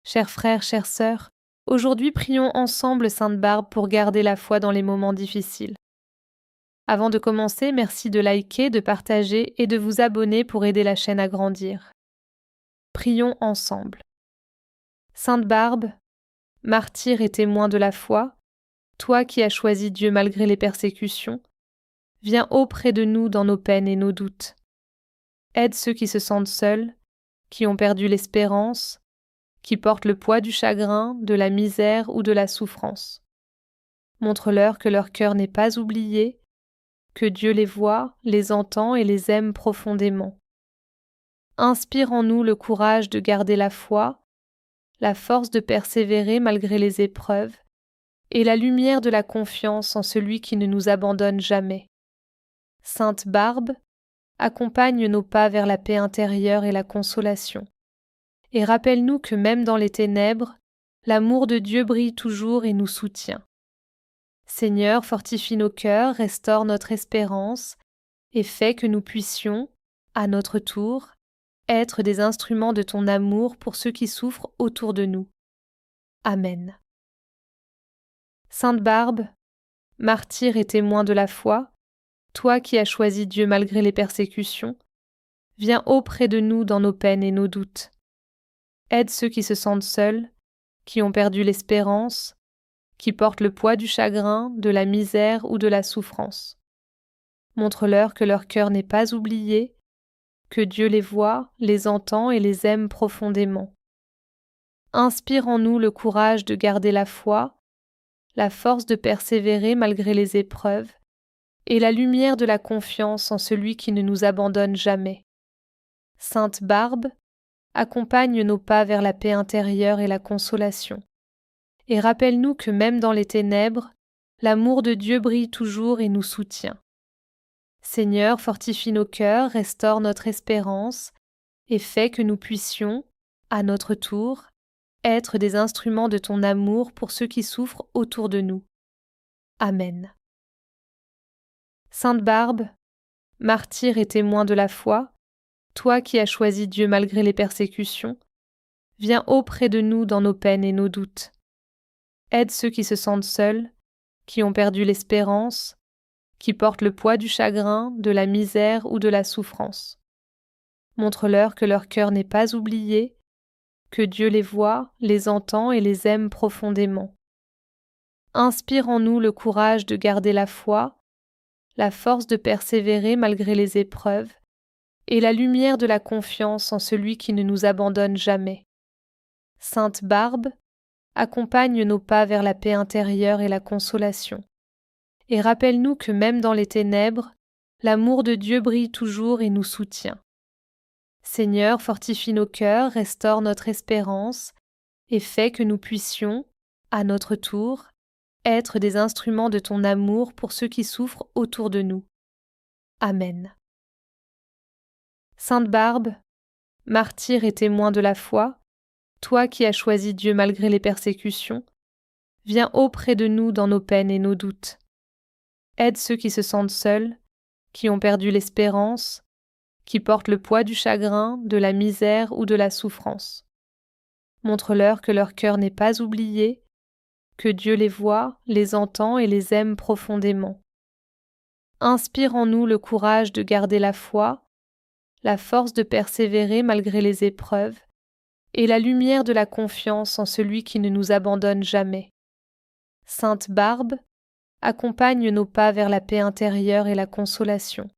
Chers frères, chères sœurs, aujourd'hui prions ensemble Sainte Barbe pour garder la foi dans les moments difficiles. Avant de commencer, merci de liker, de partager et de vous abonner pour aider la chaîne à grandir. Prions ensemble. Sainte Barbe, martyre et témoin de la foi, toi qui as choisi Dieu malgré les persécutions, viens auprès de nous dans nos peines et nos doutes. Aide ceux qui se sentent seuls, qui ont perdu l'espérance, qui portent le poids du chagrin, de la misère ou de la souffrance. Montre-leur que leur cœur n'est pas oublié, que Dieu les voit, les entend et les aime profondément. Inspire en nous le courage de garder la foi, la force de persévérer malgré les épreuves, et la lumière de la confiance en celui qui ne nous abandonne jamais. Sainte Barbe, accompagne nos pas vers la paix intérieure et la consolation. Et rappelle-nous que même dans les ténèbres, l'amour de Dieu brille toujours et nous soutient. Seigneur, fortifie nos cœurs, restaure notre espérance et fais que nous puissions, à notre tour, être des instruments de ton amour pour ceux qui souffrent autour de nous. Amen. Sainte Barbe, martyre et témoin de la foi, toi qui as choisi Dieu malgré les persécutions, viens auprès de nous dans nos peines et nos doutes. Aide ceux qui se sentent seuls, qui ont perdu l'espérance, qui portent le poids du chagrin, de la misère ou de la souffrance. Montre-leur que leur cœur n'est pas oublié, que Dieu les voit, les entend et les aime profondément. Inspire en nous le courage de garder la foi, la force de persévérer malgré les épreuves, et la lumière de la confiance en celui qui ne nous abandonne jamais. Sainte Barbe, accompagne nos pas vers la paix intérieure et la consolation. Et rappelle-nous que même dans les ténèbres, l'amour de Dieu brille toujours et nous soutient. Seigneur, fortifie nos cœurs, restaure notre espérance et fais que nous puissions, à notre tour, être des instruments de ton amour pour ceux qui souffrent autour de nous. Amen. Sainte Barbe, martyre et témoin de la foi, toi qui as choisi Dieu malgré les persécutions, viens auprès de nous dans nos peines et nos doutes. Aide ceux qui se sentent seuls, qui ont perdu l'espérance, qui portent le poids du chagrin, de la misère ou de la souffrance. Montre-leur que leur cœur n'est pas oublié, que Dieu les voit, les entend et les aime profondément. Inspire en nous le courage de garder la foi, la force de persévérer malgré les épreuves, et la lumière de la confiance en celui qui ne nous abandonne jamais. Sainte Barbe, accompagne nos pas vers la paix intérieure et la consolation. Et rappelle-nous que même dans les ténèbres, l'amour de Dieu brille toujours et nous soutient. Seigneur, fortifie nos cœurs, restaure notre espérance et fais que nous puissions, à notre tour, être des instruments de ton amour pour ceux qui souffrent autour de nous. Amen. Sainte Barbe, martyre et témoin de la foi, toi qui as choisi Dieu malgré les persécutions, viens auprès de nous dans nos peines et nos doutes. Aide ceux qui se sentent seuls, qui ont perdu l'espérance, qui portent le poids du chagrin, de la misère ou de la souffrance. Montre-leur que leur cœur n'est pas oublié, que Dieu les voit, les entend et les aime profondément. Inspire en nous le courage de garder la foi, la force de persévérer malgré les épreuves, et la lumière de la confiance en celui qui ne nous abandonne jamais. Sainte Barbe, accompagne nos pas vers la paix intérieure et la consolation.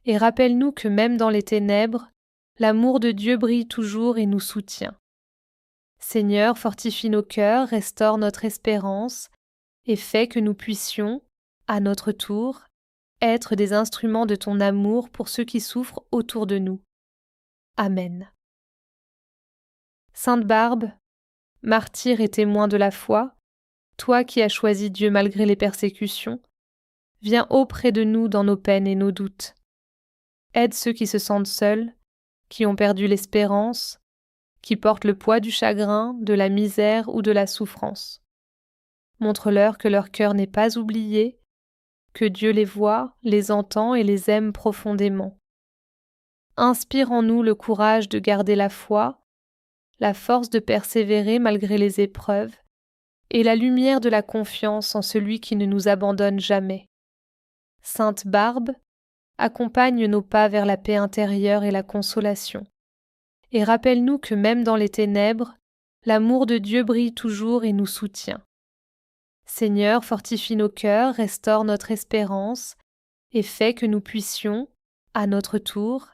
Et rappelle-nous que même dans les ténèbres, l'amour de Dieu brille toujours et nous soutient. Seigneur, fortifie nos cœurs, restaure notre espérance et fais que nous puissions, à notre tour, être des instruments de ton amour pour ceux qui souffrent autour de nous. Amen. Sainte Barbe, martyre et témoin de la foi, toi qui as choisi Dieu malgré les persécutions, viens auprès de nous dans nos peines et nos doutes. Aide ceux qui se sentent seuls, qui ont perdu l'espérance, qui portent le poids du chagrin, de la misère ou de la souffrance. Montre-leur que leur cœur n'est pas oublié, que Dieu les voit, les entend et les aime profondément. Inspire en nous le courage de garder la foi, la force de persévérer malgré les épreuves, et la lumière de la confiance en celui qui ne nous abandonne jamais. Sainte Barbe, accompagne nos pas vers la paix intérieure et la consolation, et rappelle-nous que même dans les ténèbres, l'amour de Dieu brille toujours et nous soutient. Seigneur, fortifie nos cœurs, restaure notre espérance, et fais que nous puissions, à notre tour,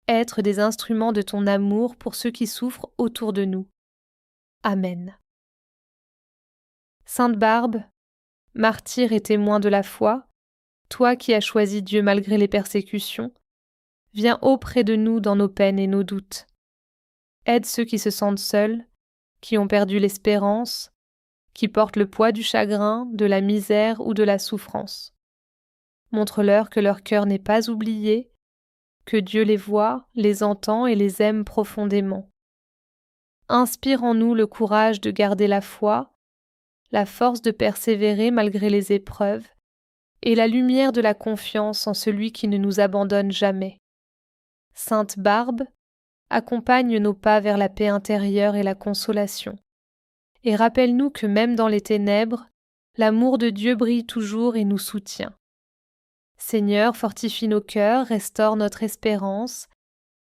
être des instruments de ton amour pour ceux qui souffrent autour de nous. Amen. Sainte Barbe, martyr et témoin de la foi, toi qui as choisi Dieu malgré les persécutions, viens auprès de nous dans nos peines et nos doutes. Aide ceux qui se sentent seuls, qui ont perdu l'espérance, qui portent le poids du chagrin, de la misère ou de la souffrance. Montre-leur que leur cœur n'est pas oublié, que Dieu les voit, les entend et les aime profondément. Inspire en nous le courage de garder la foi, la force de persévérer malgré les épreuves, et la lumière de la confiance en celui qui ne nous abandonne jamais. Sainte Barbe, accompagne nos pas vers la paix intérieure et la consolation, et rappelle-nous que même dans les ténèbres, l'amour de Dieu brille toujours et nous soutient. Seigneur, fortifie nos cœurs, restaure notre espérance,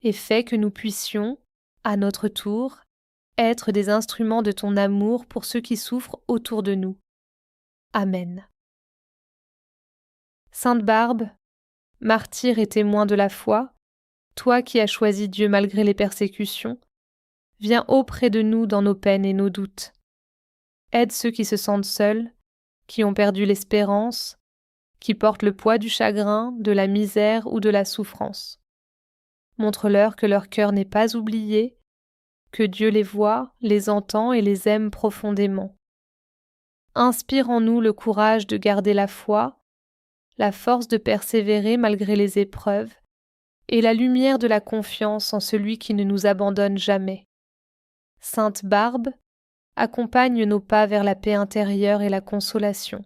et fais que nous puissions, à notre tour, être des instruments de ton amour pour ceux qui souffrent autour de nous. Amen. Sainte Barbe, martyr et témoin de la foi, toi qui as choisi Dieu malgré les persécutions, viens auprès de nous dans nos peines et nos doutes. Aide ceux qui se sentent seuls, qui ont perdu l'espérance, qui portent le poids du chagrin, de la misère ou de la souffrance. Montre-leur que leur cœur n'est pas oublié, que Dieu les voit, les entend et les aime profondément. Inspire en nous le courage de garder la foi, la force de persévérer malgré les épreuves, et la lumière de la confiance en celui qui ne nous abandonne jamais. Sainte Barbe, accompagne nos pas vers la paix intérieure et la consolation,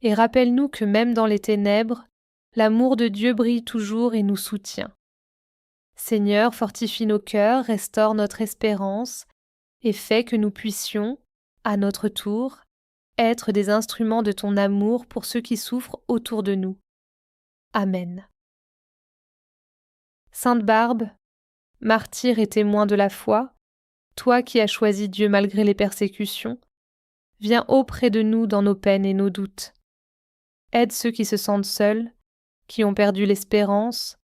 et rappelle-nous que même dans les ténèbres, l'amour de Dieu brille toujours et nous soutient. Seigneur, fortifie nos cœurs, restaure notre espérance, et fais que nous puissions, à notre tour, être des instruments de ton amour pour ceux qui souffrent autour de nous. Amen. Sainte Barbe, martyr et témoin de la foi, toi qui as choisi Dieu malgré les persécutions, viens auprès de nous dans nos peines et nos doutes. Aide ceux qui se sentent seuls, qui ont perdu l'espérance,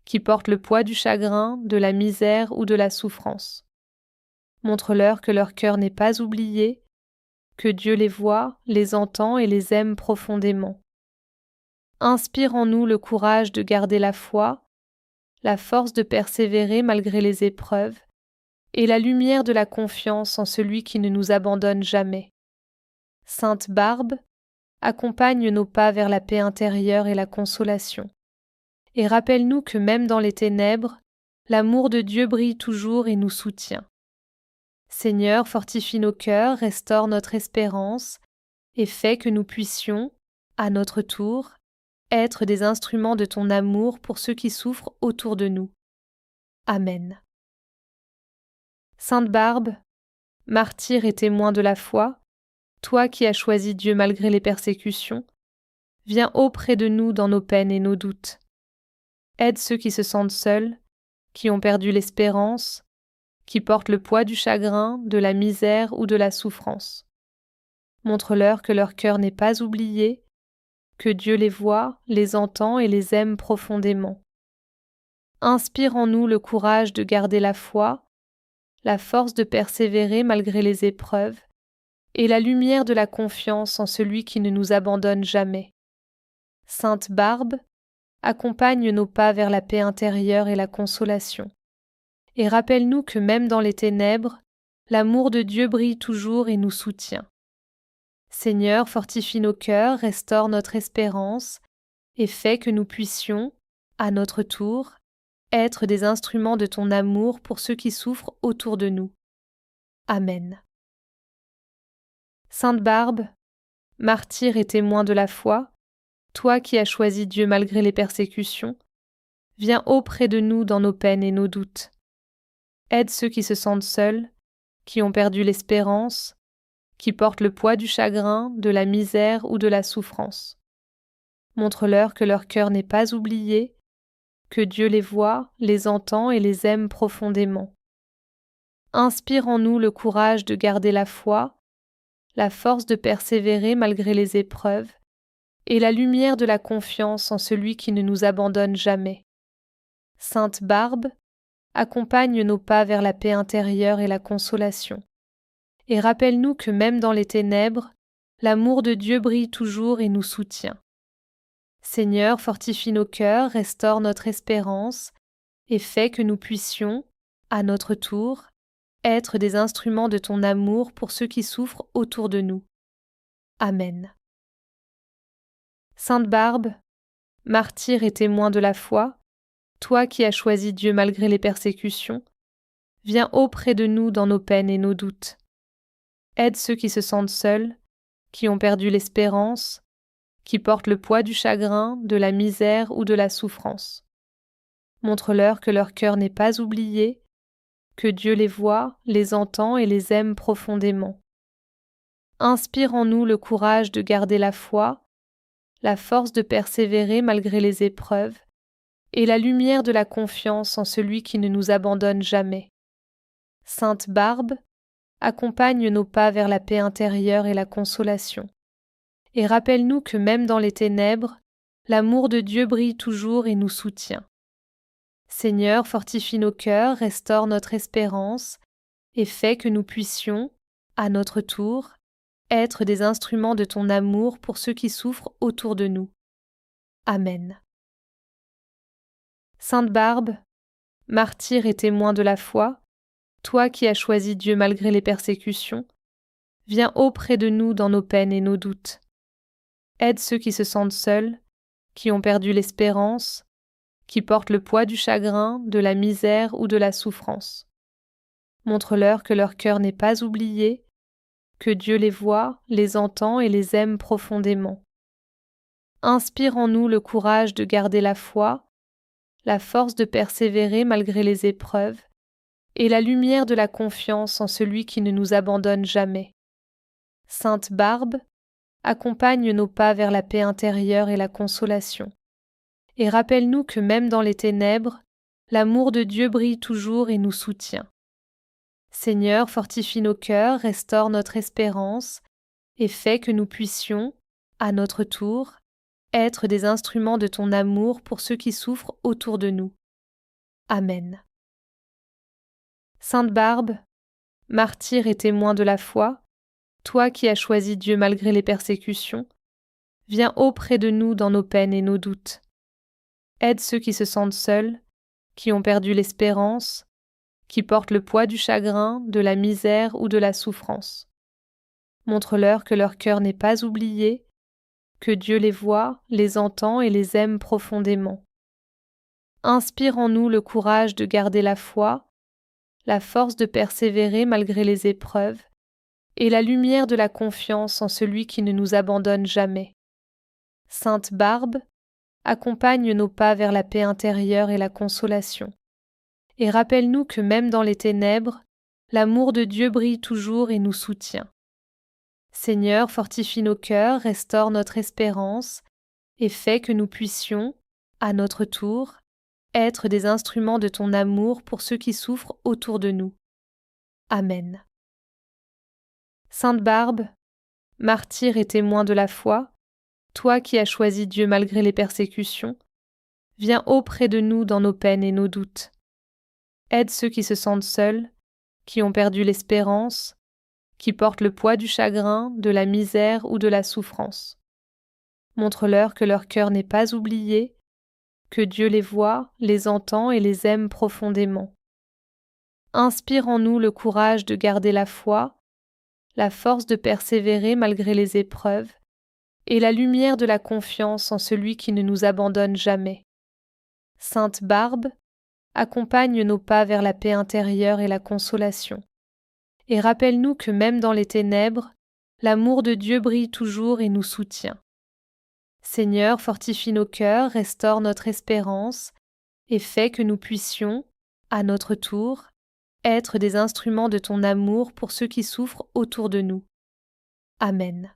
qui portent le poids du chagrin, de la misère ou de la souffrance. Montre-leur que leur cœur n'est pas oublié, que Dieu les voit, les entend et les aime profondément. Inspire en nous le courage de garder la foi, la force de persévérer malgré les épreuves, et la lumière de la confiance en celui qui ne nous abandonne jamais. Sainte Barbe, accompagne nos pas vers la paix intérieure et la consolation, et rappelle-nous que même dans les ténèbres, l'amour de Dieu brille toujours et nous soutient. Seigneur, fortifie nos cœurs, restaure notre espérance, et fais que nous puissions, à notre tour, être des instruments de ton amour pour ceux qui souffrent autour de nous. Amen. Sainte Barbe, martyr et témoin de la foi, toi qui as choisi Dieu malgré les persécutions, viens auprès de nous dans nos peines et nos doutes. Aide ceux qui se sentent seuls, qui ont perdu l'espérance, qui portent le poids du chagrin, de la misère ou de la souffrance. Montre-leur que leur cœur n'est pas oublié, que Dieu les voit, les entend et les aime profondément. Inspire en nous le courage de garder la foi, la force de persévérer malgré les épreuves, et la lumière de la confiance en celui qui ne nous abandonne jamais. Sainte Barbe, accompagne nos pas vers la paix intérieure et la consolation, et rappelle-nous que même dans les ténèbres, l'amour de Dieu brille toujours et nous soutient. Seigneur, fortifie nos cœurs, restaure notre espérance, et fais que nous puissions, à notre tour, être des instruments de ton amour pour ceux qui souffrent autour de nous. Amen. Sainte Barbe, martyr et témoin de la foi, toi qui as choisi Dieu malgré les persécutions, viens auprès de nous dans nos peines et nos doutes. Aide ceux qui se sentent seuls, qui ont perdu l'espérance, qui portent le poids du chagrin, de la misère ou de la souffrance. Montre-leur que leur cœur n'est pas oublié, que Dieu les voit, les entend et les aime profondément. Inspire en nous le courage de garder la foi, la force de persévérer malgré les épreuves, et la lumière de la confiance en celui qui ne nous abandonne jamais. Sainte Barbe, accompagne nos pas vers la paix intérieure et la consolation. Et rappelle-nous que même dans les ténèbres, l'amour de Dieu brille toujours et nous soutient. Seigneur, fortifie nos cœurs, restaure notre espérance, et fais que nous puissions, à notre tour, être des instruments de ton amour pour ceux qui souffrent autour de nous. Amen. Sainte Barbe, martyr et témoin de la foi, toi qui as choisi Dieu malgré les persécutions, viens auprès de nous dans nos peines et nos doutes. Aide ceux qui se sentent seuls, qui ont perdu l'espérance, qui portent le poids du chagrin, de la misère ou de la souffrance. Montre-leur que leur cœur n'est pas oublié, que Dieu les voit, les entend et les aime profondément. Inspire en nous le courage de garder la foi, la force de persévérer malgré les épreuves, et la lumière de la confiance en celui qui ne nous abandonne jamais. Sainte Barbe, accompagne nos pas vers la paix intérieure et la consolation. Et rappelle-nous que même dans les ténèbres, l'amour de Dieu brille toujours et nous soutient. Seigneur, fortifie nos cœurs, restaure notre espérance, et fais que nous puissions, à notre tour, être des instruments de ton amour pour ceux qui souffrent autour de nous. Amen. Sainte Barbe, martyr et témoin de la foi, toi qui as choisi Dieu malgré les persécutions, viens auprès de nous dans nos peines et nos doutes. Aide ceux qui se sentent seuls, qui ont perdu l'espérance, qui portent le poids du chagrin, de la misère ou de la souffrance. Montre-leur que leur cœur n'est pas oublié, que Dieu les voit, les entend et les aime profondément. Inspire en nous le courage de garder la foi, la force de persévérer malgré les épreuves, et la lumière de la confiance en celui qui ne nous abandonne jamais. Sainte Barbe, accompagne nos pas vers la paix intérieure et la consolation. Et rappelle-nous que même dans les ténèbres, l'amour de Dieu brille toujours et nous soutient. Seigneur, fortifie nos cœurs, restaure notre espérance, et fais que nous puissions, à notre tour, être des instruments de ton amour pour ceux qui souffrent autour de nous. Amen. Sainte Barbe, martyr et témoin de la foi, toi qui as choisi Dieu malgré les persécutions, viens auprès de nous dans nos peines et nos doutes. Aide ceux qui se sentent seuls, qui ont perdu l'espérance, qui portent le poids du chagrin, de la misère ou de la souffrance. Montre-leur que leur cœur n'est pas oublié, que Dieu les voit, les entend et les aime profondément. Inspire en nous le courage de garder la foi, la force de persévérer malgré les épreuves, et la lumière de la confiance en celui qui ne nous abandonne jamais. Sainte Barbe, accompagne nos pas vers la paix intérieure et la consolation. Et rappelle-nous que même dans les ténèbres, l'amour de Dieu brille toujours et nous soutient. Seigneur, fortifie nos cœurs, restaure notre espérance, et fais que nous puissions, à notre tour, être des instruments de ton amour pour ceux qui souffrent autour de nous. Amen. Sainte Barbe, martyr et témoin de la foi, toi qui as choisi Dieu malgré les persécutions, viens auprès de nous dans nos peines et nos doutes. Aide ceux qui se sentent seuls, qui ont perdu l'espérance, qui portent le poids du chagrin, de la misère ou de la souffrance. Montre-leur que leur cœur n'est pas oublié, que Dieu les voit, les entend et les aime profondément. Inspire en nous le courage de garder la foi, la force de persévérer malgré les épreuves, et la lumière de la confiance en celui qui ne nous abandonne jamais. Sainte Barbe, accompagne nos pas vers la paix intérieure et la consolation. Et rappelle-nous que même dans les ténèbres, l'amour de Dieu brille toujours et nous soutient. Seigneur, fortifie nos cœurs, restaure notre espérance, et fais que nous puissions, à notre tour, être des instruments de ton amour pour ceux qui souffrent autour de nous. Amen.